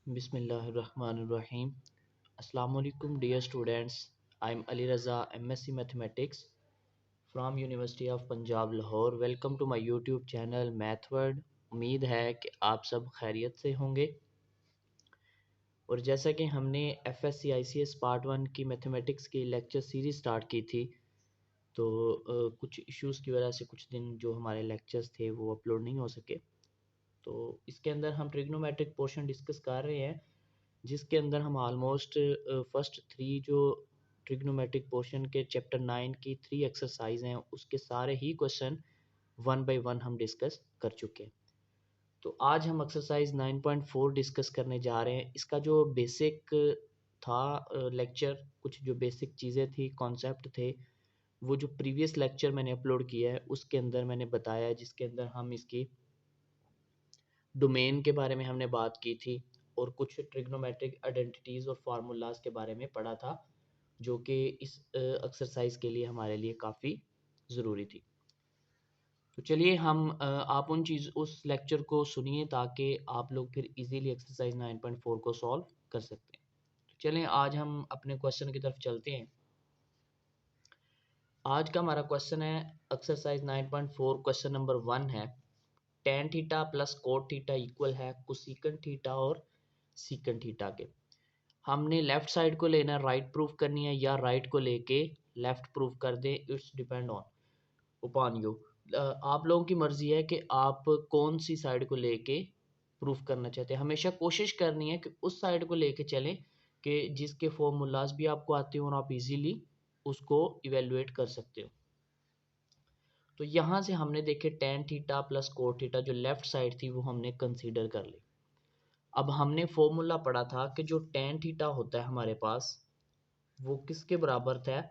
Bismillahirrahmanirrahim. Assalamualaikum dear students. I am Ali Raza, MSc Mathematics from University of Punjab Lahore. Welcome to my YouTube channel Mathword. उम्मीद है कि आप सब खैरियत से होंगे। और जैसा कि हमने FSC ICS पार्ट 1 की मैथमेटिक्स की लेक्चर सीरीज स्टार्ट की थी, तो कुछ इश्यूज़ की वजह से कुछ दिन जो हमारे लेक्चर्स थे वो अपलोड नहीं हो सके। तो इसके अंदर हम ट्रिग्नोमेट्रिक पोर्शन डिस्कस कर रहे हैं, जिसके अंदर हम ऑलमोस्ट फर्स्ट 3 जो ट्रिग्नोमेट्रिक पोर्शन के चैप्टर 9 की 3 एक्सरसाइज हैं उसके सारे ही क्वेश्चन 1 बाय 1 हम डिस्कस कर चुके हैं। तो आज हम एक्सरसाइज 9.4 डिस्कस करने जा रहे हैं। इसका जो बेसिक था लेक्चर, कुछ जो बेसिक चीज़ें थी, कॉन्सेप्ट थे, वो जो प्रीवियस लेक्चर मैंने अपलोड किया है उसके अंदर मैंने बताया, जिसके अंदर हम इसकी डोमेन के बारे में हमने बात की थी और कुछ ट्रिग्नोमेट्रिक आइडेंटिटीज़ और फार्मूलाज के बारे में पढ़ा था, जो कि इस एक्सरसाइज के लिए हमारे लिए काफ़ी ज़रूरी थी। तो चलिए हम आप उस लेक्चर को सुनिए ताकि आप लोग फिर इजीली एक्सरसाइज 9.4 को सॉल्व कर सकते हैं। तो चलें आज हम अपने क्वेश्चन की तरफ चलते हैं। आज का हमारा क्वेश्चन है एक्सरसाइज 9.4, क्वेश्चन नंबर 1 है tan theta plus cot theta equal है कोसेकंट थीटा और सीकंट थीटा के। हमने लेफ्ट साइड को लेना है, राइट प्रूफ करनी है, या राइट को लेके लेफ्ट प्रूफ कर दें, it's depend on upon you. आप लोगों की मर्जी है कि आप कौन सी साइड को लेके प्रूफ करना चाहते हैं। हमेशा कोशिश करनी है कि उस साइड को लेके चलें कि जिसके फॉर्मूलाज भी आपको आते हो और आप इजीली उसको इवेलुएट कर सकते हो। तो यहाँ से हमने देखे tan theta plus cot theta, जो लेफ्ट साइड थी वो हमने कंसीडर कर ली। अब हमने फॉर्मूला पढ़ा था कि जो tan थीटा होता है हमारे पास, वो किसके बराबर था,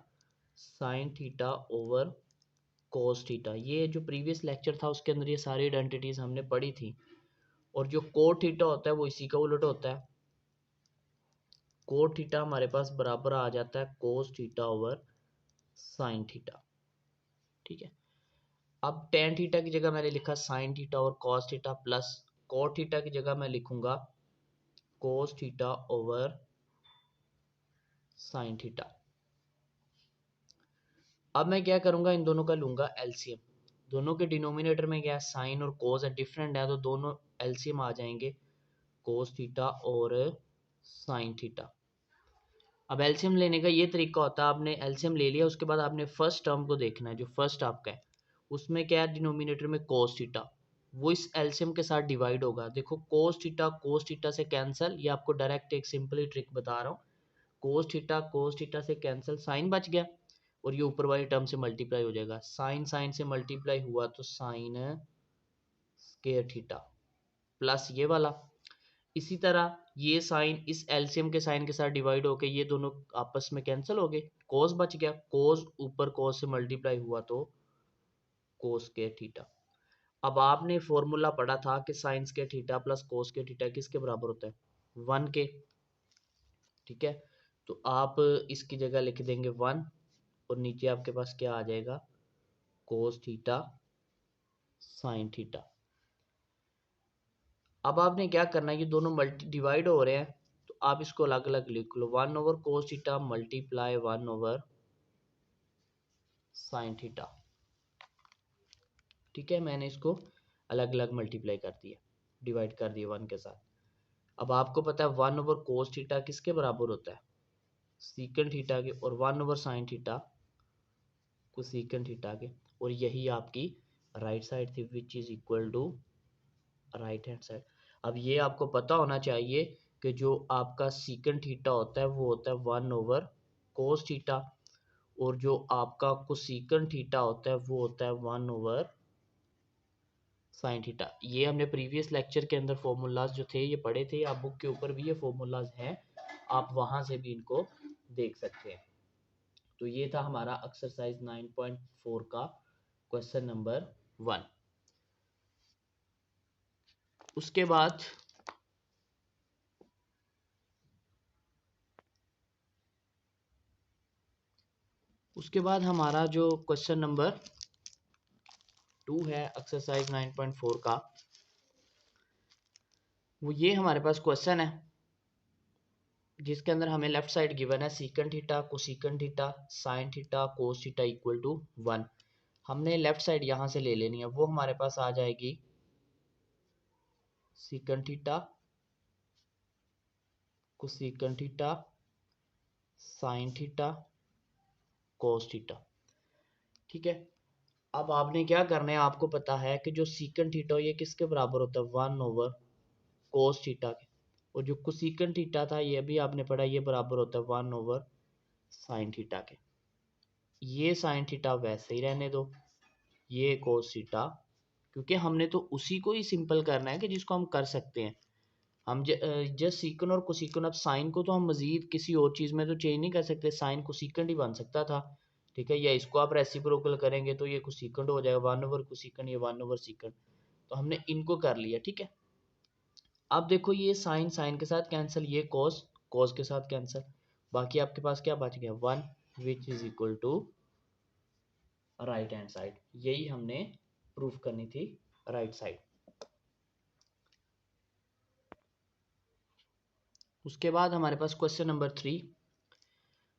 sine theta over cos theta. ये जो प्रीवियस लेक्चर था उसके अंदर ये सारी आइडेंटिटीज हमने पढ़ी थी। और जो कोट थीटा होता है वो इसी का उलट होता है। कोट थीटा हमारे पास बराबर आ जाता है cos theta over sine theta. ठीक है। अब टेन थीटा की जगह मैंने लिखा साइन थीटा और cos theta, plus cot theta की जगह मैं लिखूंगा cos theta over sine theta. अब मैं क्या करूंगा, इन दोनों का लूंगा एलसीएम। दोनों के डिनोमिनेटर में क्या है, साइन और कोस है, डिफरेंट है, तो दोनों एलसीएम आ जाएंगे, कोस थीटा और साइन थीटा। अब एलसीएम लेने का ये तरीका होता है, आपने एलसीएम ले लिया, उसके बाद आपने फर्स्ट टर्म को देखना है, जो फर्स्ट आपका है उसमें क्या है, डिनोमिनेटर में कोस थीटा, वो इस एलसीएम के साथ डिवाइड होगा। देखो कोस थीटा से कैंसिल, ये आपको डायरेक्ट एक सिंपली ट्रिक बता रहा हूँ। कोस थीटा से कैंसिल, साइन बच गया और ये ऊपर वाली टर्म से मल्टीप्लाई हो जाएगा। साइन साइन से मल्टीप्लाई हुआ तो साइन स्क्वायर थीटा, प्लस ये वाला। इसी तरह ये साइन इस एलसीएम के साइन के साथ डिवाइड होके ये दोनों आपस में कैंसिल हो गए, कोस बच गया, कोस ऊपर कोस से मल्टीप्लाई हुआ तो कोस स्क्वायर थीटा। अब आपने फॉर्मूला पढ़ा था कि sine square theta plus cos square theta किसके बराबर होता है, 1 के। ठीक है, तो आप इसकी जगह लिख देंगे 1 और नीचे आपके पास क्या आ जाएगा, कोस थीटा साइन थीटा। अब आपने क्या करना है, ये दोनों मल्टी डिवाइड हो रहे हैं तो आप इसको अलग अलग लिख लो, 1 over cos theta multiply 1 over sine theta. ठीक है, मैंने इसको अलग अलग मल्टीप्लाई कर दिया, डिवाइड कर दिया 1 के साथ। अब आपको पता है 1 ओवर कोस थीटा किसके बराबर होता है, सीकंड थीटा के, और 1 ओवर साइन थीटा को सीकंड थीटा के, और यही आपकी राइट साइड थी which is equal to right hand side. अब ये आपको पता होना चाहिए कि जो आपका सीकंड थीटा होता है वो होता है 1 ओवर कोस थीटा, और जो आपका कोसेकंड थीटा होता है वो होता है 1 ओवर साइन थीटा। ये हमने प्रीवियस लेक्चर के अंदर फॉर्मूलाज जो थे ये पढ़े थे, आप बुक के ऊपर भी ये फॉर्मूलाज हैं, आप वहां से भी इनको देख सकते हैं। तो ये था हमारा एक्सरसाइज 9.4 का क्वेश्चन नंबर 1। उसके बाद हमारा जो क्वेश्चन नंबर 2 है एक्सरसाइज 9.4 का, वो ये हमारे पास क्वेश्चन है जिसके अंदर हमें लेफ्ट साइड गिवन है secant theta, cosecant theta, sine theta, cos theta equal to 1। हमने लेफ्ट साइड यहाँ से ले लेनी है, वो हमारे पास आ जाएगी secant theta, cosecant theta, sine theta, cos theta. ठीक है, अब आपने क्या करना है, आपको पता है कि जो सीकन थीटा ये किसके बराबर होता है, 1 ओवर कोस थीटा के। और जो कोसीकन थीटा था ये भी आपने पढ़ा, ये बराबर होता है 1 ओवर साइन थीटा के। ये साइन थीटा वैसे ही रहने दो, ये कोस थीटा, क्योंकि हमने तो उसी को ही सिंपल करना है कि जिसको हम कर सकते हैं। हम जस्ट सीकन और कोसीकन, अब साइन को तो हम मजीद किसी और चीज़ में तो चेंज नहीं कर सकते, साइन कोसीकन ही बन सकता था। ठीक है, या इसको आप रेसिप्रोकल करेंगे तो ये कोसीकन हो जाएगा, 1 ओवर कोसीकन, ये 1 ओवर सीकन। तो हमने इनको कर लिया। ठीक है, अब देखो ये साइन साइन के साथ कैंसिल, ये कॉस कॉस के साथ कैंसिल, बाकी आपके पास क्या बच गया, 1, which is equal to right hand side. यही हमने प्रूफ करनी थी, राइट साइड। उसके बाद हमारे पास क्वेश्चन नंबर 3,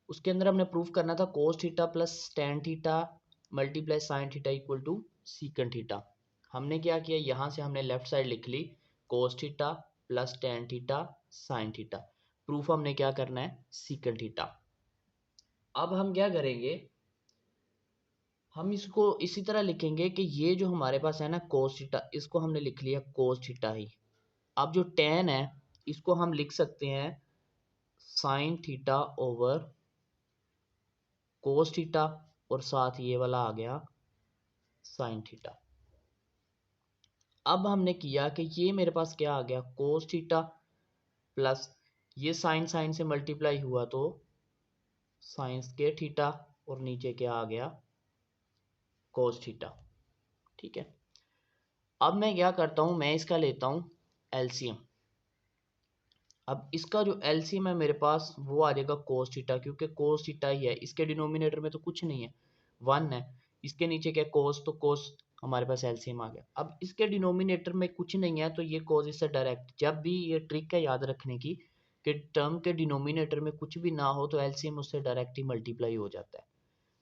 उसके अंदर हमने प्रूफ करना था cos theta plus tan theta multiply sine theta equal to secant theta. हमने क्या किया, यहाँ से हमने लेफ्ट साइड लिख ली cos theta plus tan theta sine theta. Proof हमने क्या करना है, सीकन थीटा। अब हम क्या करेंगे, हम इसको इसी तरह लिखेंगे कि ये जो हमारे पास है ना कोस थीटा, इसको हमने लिख लिया कोस थीटा ही। अब जो टेन है इसको हम लिख सकते हैं sine theta over cos theta, और साथ ये वाला आ गया साइन थीटा। अब हमने किया कि ये मेरे पास क्या आ गया, कोस थीटा प्लस ये साइन साइन से मल्टीप्लाई हुआ तो साइन स्क्वायर थीटा, और नीचे क्या आ गया, कोस थीटा। ठीक है, अब मैं क्या करता हूँ, मैं इसका लेता हूँ एलसीएम। अब इसका जो एलसीएम है मेरे पास वो आ जाएगा कोस थीटा, क्योंकि कोस थीटा ही है, इसके डिनोमिनेटर में तो कुछ नहीं है, 1 है। इसके नीचे क्या कोस, तो कोस हमारे पास एलसीएम आ गया। अब इसके डिनोमिनेटर में कुछ नहीं है तो ये कोस इससे डायरेक्ट, जब भी ये ट्रिक है याद रखने की कि टर्म के डिनोमिनेटर में कुछ भी ना हो तो एलसीएम उससे डायरेक्ट ही मल्टीप्लाई हो जाता है।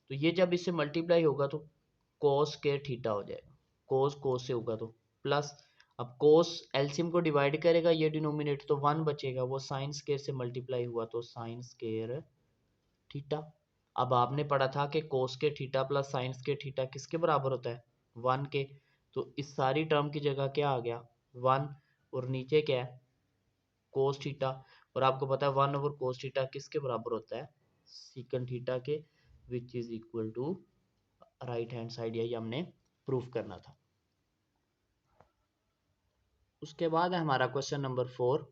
तो ये जब इससे मल्टीप्लाई होगा तो कोस के थीटा हो जाएगा, कोस कोस से होगा तो प्लस, अब कोस एलसीएम को डिवाइड करेगा, ये डिनोमिनेटर तो 1 बचेगा, वो साइन स्क्वायर से मल्टीप्लाई हुआ तो साइन स्क्वायर थीटा। अब आपने पढ़ा था कि कोस के theta plus sign square theta किसके बराबर होता है, 1 के। तो इस सारी टर्म की जगह क्या आ गया, 1, और नीचे क्या है कोस थीटा, और आपको पता है 1 ओवर कोस थीटा किसके बराबर होता है, सीकन थीटा के, which is equal to right hand side. यही हमने प्रूफ करना था। उसके बाद है हमारा क्वेश्चन नंबर 4।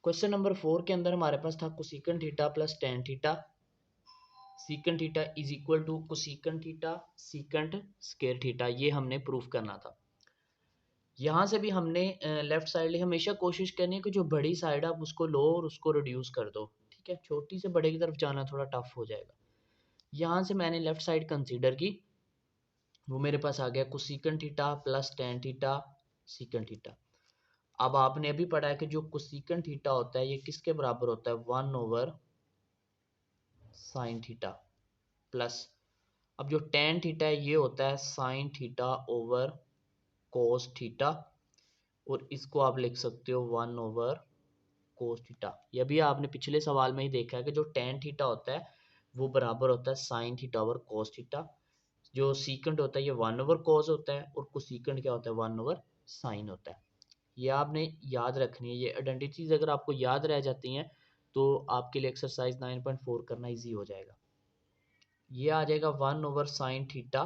क्वेश्चन नंबर 4 के अंदर हमारे पास था cosecant theta plus tan theta secant theta is equal to cosecant theta secant square theta, ये हमने प्रूफ करना था। यहाँ से भी हमने लेफ्ट साइड लिए हमेशा कोशिश करनी है कि जो बड़ी साइड आप उसको लो और उसको रिड्यूस कर दो। ठीक है, छोटी से बड़े की तरफ जाना थोड़ा टफ हो जाएगा। यहाँ से मैंने लेफ्ट साइड कंसीडर की, वो मेरे पास आ गया cosecant theta plus tan theta secant theta. अब आपने अभी पढ़ा है कि जो कोसीकन थीटा होता है ये किसके बराबर होता है, 1 ओवर साइन थीटा प्लस, अब जो टेन थीटा है ये होता है sine theta over cos theta, और इसको आप लिख सकते हो 1 ओवर कोस थीटा। यह भी आपने पिछले सवाल में ही देखा है कि जो टेन थीटा होता है वो बराबर होता है sine theta over cos theta, जो सीकेंट होता है ये 1 ओवर कोस होता है, और कोसीकेंट क्या होता है, 1 ओवर साइन होता है। ये आपने याद रखनी है, ये आइडेंटिटीज अगर आपको याद रह जाती हैं तो आपके लिए एक्सरसाइज 9.4 करना इजी हो जाएगा। ये आ जाएगा 1 ओवर साइन थीटा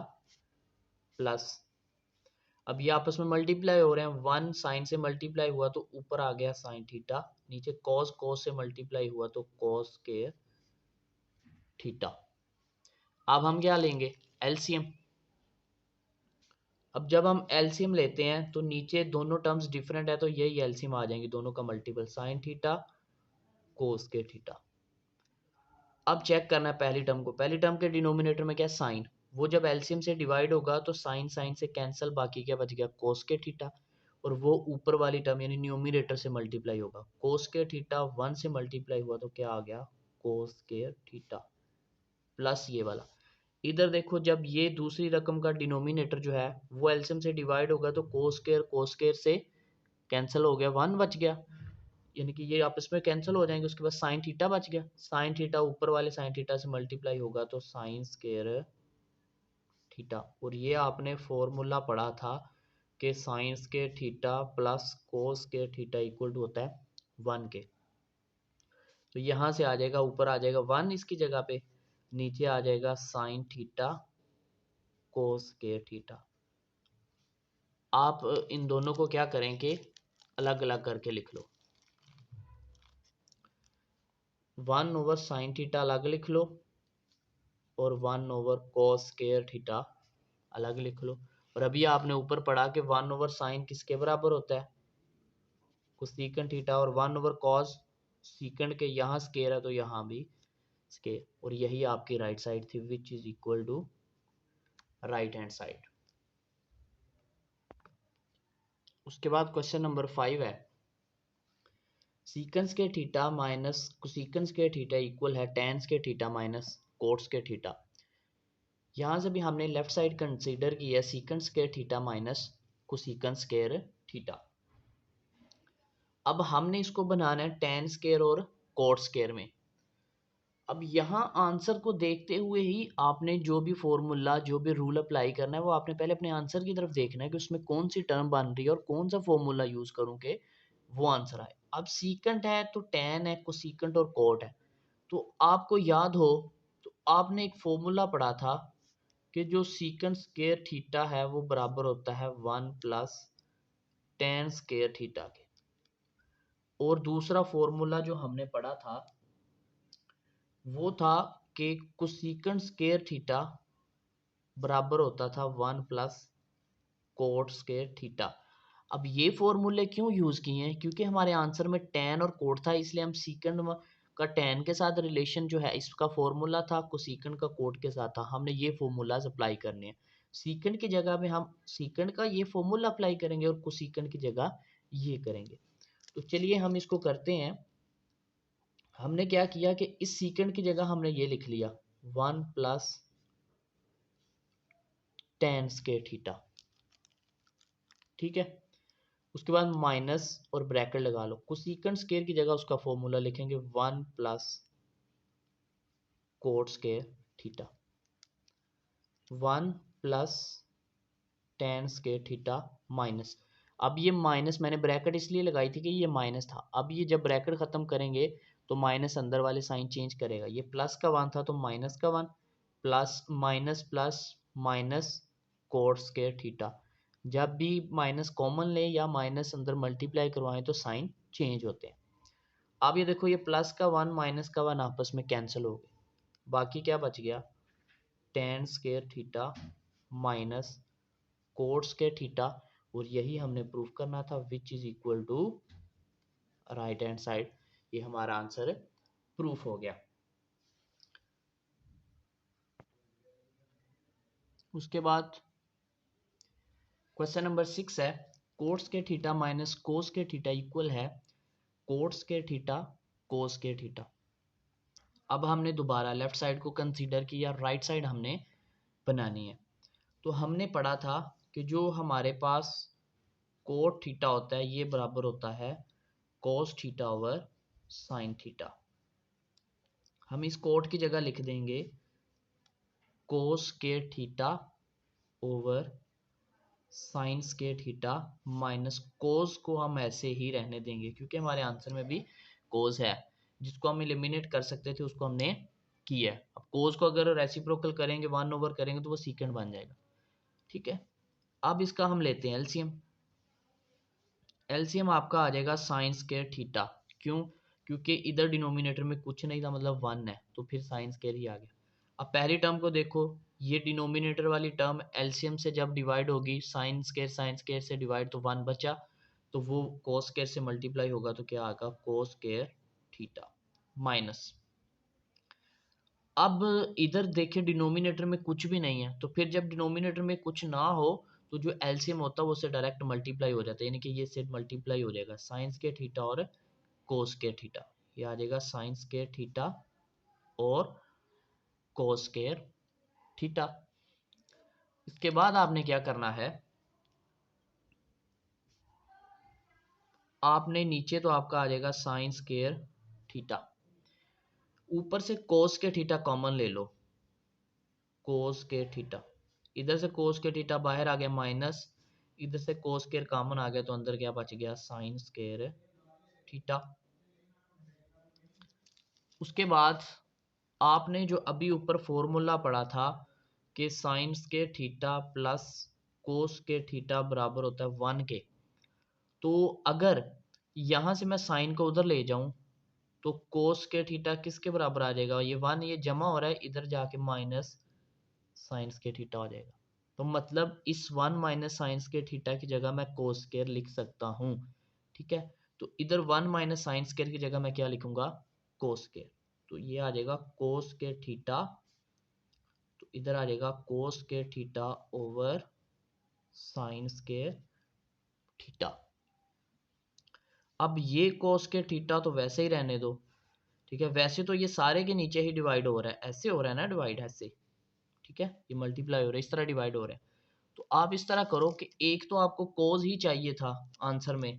प्लस, अब ये आपस में मल्टीप्लाई हो रहे हैं, 1 साइन से मल्टीप्लाई हुआ तो ऊपर आ गया साइन थीटा, नीचे कॉस कॉस से मल्टीप्लाई हुआ तो कॉस के थीटा। अब हम क्या लेंगे, एलसीएम। अब जब हम एलसीएम लेते हैं तो नीचे दोनों टर्म्स डिफरेंट है तो यही एलसीएम आ जाएंगी, दोनों का मल्टीपल साइन थीटा कोस के थीटा। अब चेक करना है पहली टर्म को, पहली टर्म के डिनोमिनेटर में क्या साइन, वो जब एलसीएम से डिवाइड होगा तो साइन साइन से कैंसिल, बाकी क्या बच गया कोस के थीटा, और वो ऊपर वाली टर्म यानी न्यूमिनेटर से मल्टीप्लाई होगा। कोस स्क्वायर थीटा 1 से मल्टीप्लाई हुआ तो क्या आ गया, कोस स्क्वायर थीटा प्लस ये वाला। इधर देखो जब ये दूसरी रकम का डिनोमिनेटर जो है वो एलसीएम से डिवाइड होगा तो कोस स्क्वायर से कैंसिल हो गया, 1 बच गया, यानी कि ये आपस में कैंसिल हो जाएंगे। उसके बाद साइन थीटा बच गया, साइन थीटा ऊपर वाले साइन थीटा से मल्टीप्लाई होगा तो साइन स्क्वायर थीटा। और ये आपने फॉर्मूला पढ़ा था कि sine square theta plus cos square theta equal to होता है 1 के। तो यहाँ से आ जाएगा, ऊपर आ जाएगा 1 इसकी जगह पे, नीचे आ जाएगा साइन थीटा कोस स्क्वायर थीटा। आप इन दोनों को क्या करें कि अलग अलग करके लिख लो, 1 ओवर साइन थीटा अलग लिख लो और 1 ओवर कॉस स्क्वायर थीटा अलग लिख लो। और अभी आपने ऊपर पढ़ा कि 1 ओवर साइन किसके बराबर होता है, कोसेकंड थीटा, और 1 ओवर कॉस सीकंड के यहाँ स्क्वायर है तो यहाँ भी स्क्वायर। और यही आपकी राइट साइड थी which is equal to right hand side. उसके बाद क्वेश्चन नंबर 5 है, सीकंस के थीटा माइनस कोसेकंस के थीटा इक्वल है टेंस के थीटा माइनस कोट्स के थीटा। यहाँ से भी हमने लेफ्ट साइड कंसीडर किया सीकंस के थीटा माइनस कोसेकंस स्क्वायर थीटा। अब हमने इसको बनाना है टेन स्क्वायर और कोट स्क्वायर में। अब यहाँ आंसर को देखते हुए ही आपने जो भी फॉर्मूला जो भी रूल अप्लाई करना है वो आपने पहले अपने आंसर की तरफ देखना है कि उसमें कौन सी टर्म बन रही है और कौन सा फॉर्मूला यूज करूँ कि वो आंसर आए। अब सीकंट है तो टेन है, कोसीकंट और कोट है। तो आपको याद हो तो आपने एक फॉर्मूला पढ़ा था कि जो सीकंट स्क्वायर थीटा है वो बराबर होता है 1 प्लस टेन स्क्वायर थीटा के। और दूसरा फॉर्मूला जो हमने पढ़ा था वो था कि कोसेकंड स्क्वायर थीटा बराबर होता था 1 प्लस कोट स्क्वायर थीटा। अब ये फॉर्मूले क्यों यूज किए हैं, क्योंकि हमारे आंसर में टेन और कोट था, इसलिए हम सीकंड का टेन के साथ रिलेशन जो है इसका फॉर्मूला था, कोसेकंड का कोट के साथ था। हमने ये फॉर्मूलाज अप्लाई करने हैं। सीकंड की जगह में हम सीकंड का ये फॉर्मूला अप्लाई करेंगे और कोसेकंड की जगह ये करेंगे। तो चलिए हम इसको करते हैं। हमने क्या किया कि इस सीकंड की जगह हमने ये लिख लिया 1 प्लस टेन स्क्वायर थीटा, ठीक है। उसके बाद माइनस और ब्रैकेट लगा लो, कोसेकंड स्क्वायर की जगह उसका फॉर्मूला लिखेंगे 1 plus coat square theta, 1 plus ten square theta minus. अब ये माइनस मैंने ब्रैकेट इसलिए लगाई थी कि ये माइनस था। अब ये जब ब्रैकेट खत्म करेंगे तो माइनस अंदर वाले साइन चेंज करेगा, ये प्लस का 1 था तो माइनस का 1, plus minus plus minus cot square theta. जब भी माइनस कॉमन ले या माइनस अंदर मल्टीप्लाई करवाएं तो साइन चेंज होते हैं। अब ये देखो ये प्लस का 1 माइनस का 1 आपस में कैंसिल हो गए, बाकी क्या बच गया, tan square theta minus cot square theta. और यही हमने प्रूफ करना था which is equal to right hand side. ये हमारा आंसर प्रूफ हो गया। उसके बाद क्वेश्चन नंबर 6 है, कोट्स के थीटा माइनस कोस के थीटा इक्वल है कोट्स के थीटा कोस के थीटा। अब हमने दोबारा लेफ्ट साइड को कंसीडर किया, राइट साइड हमने बनानी है। तो हमने पढ़ा था कि जो हमारे पास कोट थीटा होता है ये बराबर होता है cos theta over sine theta. हम इस कोट की जगह लिख देंगे कोस के थीटा ओवर साइन के थीटा माइनस कोस को हम ऐसे ही रहने देंगे क्योंकि हमारे आंसर में भी कोस है, जिसको हम एलिमिनेट कर सकते थे उसको हमने किया है। अब कोस को अगर रेसिप्रोकल करेंगे 1 ओवर करेंगे तो वो सीकेंड बन जाएगा, ठीक है। अब इसका हम लेते हैं एलसीएम। एलसीएम आपका आ जाएगा साइन स्क्वायर थीटा, क्यों, क्योंकि इधर डिनोमिनेटर में कुछ नहीं था मतलब 1 है तो फिर साइन स्क्वायर ही आ गया। अब पहली टर्म को देखो, ये डिनोमिनेटर वाली टर्म एलसीएम से जब डिवाइड होगी साइन स्क्वायर से डिवाइड तो 1 बचा, तो वो कोस स्क्वायर से मल्टीप्लाई होगा तो क्या आएगा कोस स्क्वायर थीटा माइनस। अब इधर देखिए डिनोमिनेटर में कुछ भी नहीं है तो फिर जब डिनोमिनेटर में कुछ ना हो तो जो एलसीएम होता है वो उससे डायरेक्ट मल्टीप्लाई हो जाता है, यानी कि ये से मल्टीप्लाई हो जाएगा साइन स्क्वायर थीटा और कोस स्क्वायर थीटा। ये आ जाएगा साइन स्क्वायर थीटा और कोस स्क्वायर थीटा। इसके बाद आपने क्या करना है, आपने नीचे तो आपका आ जाएगा साइन स्क्वायर थीटा, ऊपर से कोस के थीटा कॉमन ले लो, कोस के थीटा, इधर से कोस के थीटा बाहर आ गया माइनस, इधर से कोस स्क्वायर कॉमन आ गया तो अंदर क्या बच गया साइन स्क्वायर थीटा। उसके बाद आपने जो अभी ऊपर फॉर्मूला पढ़ा था कि साइन स्क्वायर थीटा प्लस कोस के थीटा बराबर होता है 1 के, तो अगर यहां से मैं साइन को उधर ले जाऊं तो कोस के थीटा किसके बराबर आ जाएगा, ये 1 ये जमा हो रहा है, इधर जाके माइनस साइंस के थीटा हो जाएगा। तो मतलब इस 1 माइनस साइंस के थीटा की जगह मैं कोस स्क्वायर लिख सकता हूँ। ठीक है, तो इधर 1 माइनस साइंस स्क्वायर की जगह मैं क्या लिखूंगा, कोस स्क्वायर। तो ये आ जाएगा कोस के थीटा, तो इधर आ जाएगा कोस के theta over sign square theta. अब ये कोस के थीटा तो वैसे ही रहने दो, ठीक है, वैसे तो ये सारे के नीचे ही डिवाइड हो रहा है, ऐसे हो रहा है ना डिवाइड, ऐसे, ठीक है, ये मल्टीप्लाई हो रहा है, इस तरह डिवाइड हो रहा है। तो आप इस तरह करो कि एक तो आपको कोज ही चाहिए था आंसर में,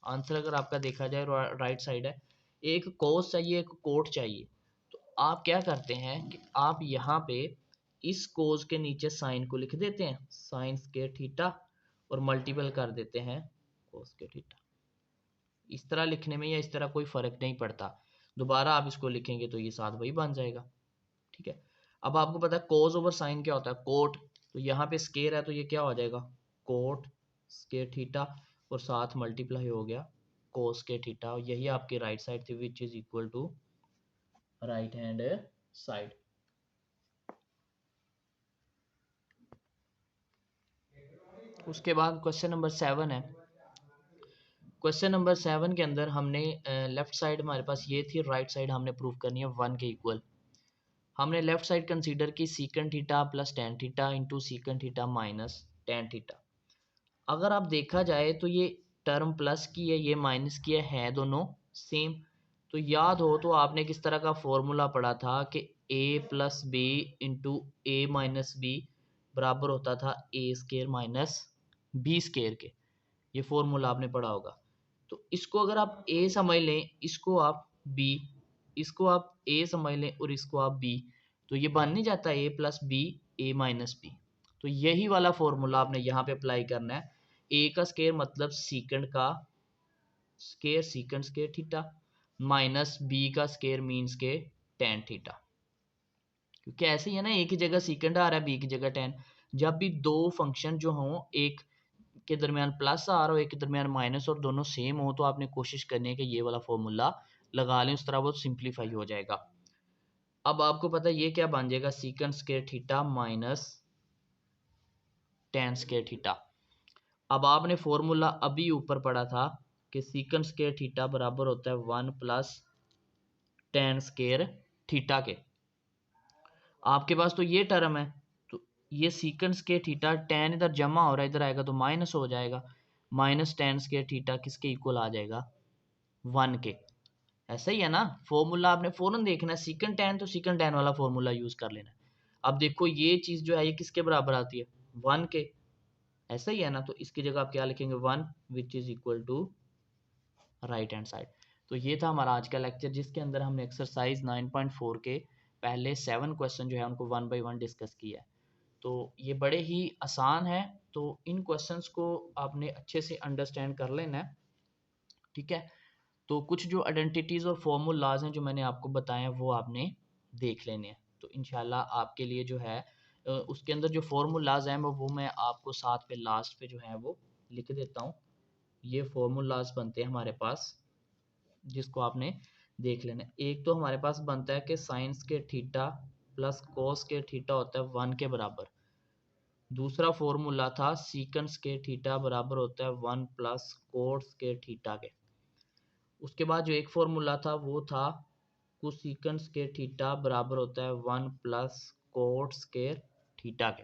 आंसर अगर आपका देखा जाए राइट साइड है, एक कोज चाहिए एक कोट चाहिए। तो आप क्या करते हैं कि आप यहाँ पे इस कोज के नीचे साइन को लिख देते हैं साइन स्क्वायर थीटा और मल्टीपल कर देते हैं कोस के थीटा। इस तरह लिखने में या इस तरह कोई फर्क नहीं पड़ता, दोबारा आप इसको लिखेंगे तो ये साथ वही बन जाएगा। ठीक है, अब आपको पता है कोस ओवर साइन क्या होता है, कोट, तो यहाँ पे स्केयर है तो ये क्या हो जाएगा कोट स्केयर थीटा और साथ मल्टीप्लाई हो गया कोस के थीटा, और यही आपकी राइट साइड थी which is equal to right hand side. उसके बाद क्वेश्चन नंबर 7 है। क्वेश्चन नंबर 7 के अंदर हमने लेफ्ट साइड हमारे पास ये थी, राइट साइड हमने प्रूव करनी है 1 के इक्वल। हमने लेफ्ट साइड कंसीडर की secant theta plus tan theta into secant theta minus tan theta. अगर आप देखा जाए तो ये टर्म प्लस की है, ये माइनस की है दोनों सेम। तो याद हो तो आपने किस तरह का फॉर्मूला पढ़ा था कि a plus B into A minus B बराबर होता था A square minus B square के, ये फॉर्मूला आपने पढ़ा होगा। तो इसको अगर आप a समझ लें, इसको आप b, इसको आप a समझ लें और इसको आप b, तो ये बन नहीं जाता a plus B A minus B. तो यही वाला फॉर्मूला आपने यहाँ पे अप्लाई करना है। a का स्केयर मतलब सीकंड का square secant square theta minus b का स्केयर मीन्स के टेन थीटा, क्योंकि ऐसे ही है ना, एक ही जगह सीकंड आ रहा है बी की जगह टेन। जब भी दो फंक्शन जो हों, एक के दरमियान प्लस आ रहा हो एक के दरमियान माइनस और दोनों सेम हो, तो आपने कोशिश करनी है कि ये वाला फॉर्मूला लगा लें, उस तरह वो सिंप्लीफाई हो जाएगा। अब आपको पता है ये क्या बन जाएगा secant square theta minus ten square theta. अब आपने फॉर्मूला अभी ऊपर पढ़ा था कि सीकंड स्क्वायर थीटा बराबर होता है 1 प्लस टेन स्क्वायर थीटा के। आपके पास तो ये टर्म है, तो ये सीकंड स्क्वायर थीटा टेन इधर जमा हो रहा है, इधर आएगा तो माइनस हो जाएगा, माइनस टेन स्क्वायर थीटा किसके इक्वल आ जाएगा 1 के। ऐसा ही है ना, फॉर्मूला आपने फौरन देखना है, सीकंड टेन तो सीकंड टेन वाला फॉर्मूला यूज कर लेना है। अब देखो ये चीज जो है ये किसके बराबर आती है 1 के, ऐसा ही है ना, तो इसकी जगह आप क्या लिखेंगे 1 which is equal to right hand side. तो ये था हमारा आज का लेक्चर जिसके अंदर हमने एक्सरसाइज 9.4 के पहले 7 क्वेश्चन जो है उनको 1 बाय 1 डिस्कस किया है। तो ये बड़े ही आसान है, तो इन क्वेश्चंस को आपने अच्छे से अंडरस्टैंड कर लेना है। ठीक है, तो कुछ जो आइडेंटिटीज़ और फॉर्मूलाज हैं जो मैंने आपको बताए हैं वो आपने देख लेने हैं। तो इंशाल्लाह आपके लिए जो है उसके अंदर जो फॉर्मूलाज हैं वो मैं आपको साथ पे लास्ट पे जो है वो लिख देता हूँ। ये फॉर्मूलाज बनते हैं हमारे पास जिसको आपने देख लेना है। एक तो हमारे पास बनता है कि साइंस के थीटा प्लस कोस के थीटा होता है 1 के बराबर। दूसरा फॉर्मूला था सीकंस के थीटा बराबर होता है 1 प्लस कोस के थीटा के। उसके बाद जो एक फॉर्मूला था वो था कोसिकंस के थीटा बराबर होता है 1 प्लस कोट्स के थीटा के।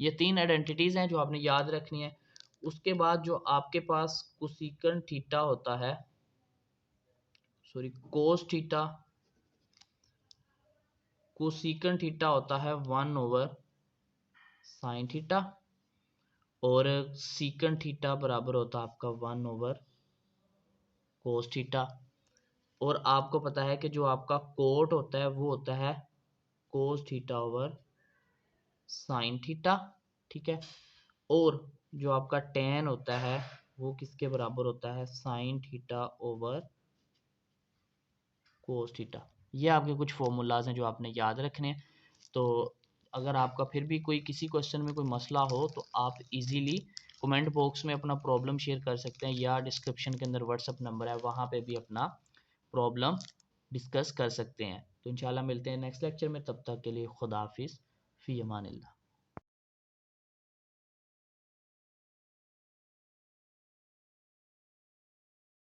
ये 3 आइडेंटिटीज़ हैं जो आपने याद रखनी है। उसके बाद जो आपके पास कोसेकंट थीटा होता है, सॉरी कोस थीटा, कोसेकंट थीटा होता है 1/sin थीटा, और सीकंट थीटा बराबर होता है आपका 1/cos थीटा। और आपको पता है कि जो आपका कोट होता है वो होता है cos theta over sine theta, ठीक है। और जो आपका tan होता है वो किसके बराबर होता है, sine theta over cos theta. ये आपके कुछ फॉर्मूलाज हैं जो आपने याद रखने हैं। तो अगर आपका फिर भी कोई किसी क्वेश्चन में कोई मसला हो तो आप इजीली कमेंट बॉक्स में अपना प्रॉब्लम शेयर कर सकते हैं, या डिस्क्रिप्शन के अंदर व्हाट्सअप नंबर है वहाँ पे भी अपना प्रॉब्लम डिस्कस कर सकते हैं। तो इंशाल्लाह मिलते हैं नेक्स्ट लेक्चर में, तब तक के लिए खुदा हाफिज़, फ़ी अमानिल्लाह।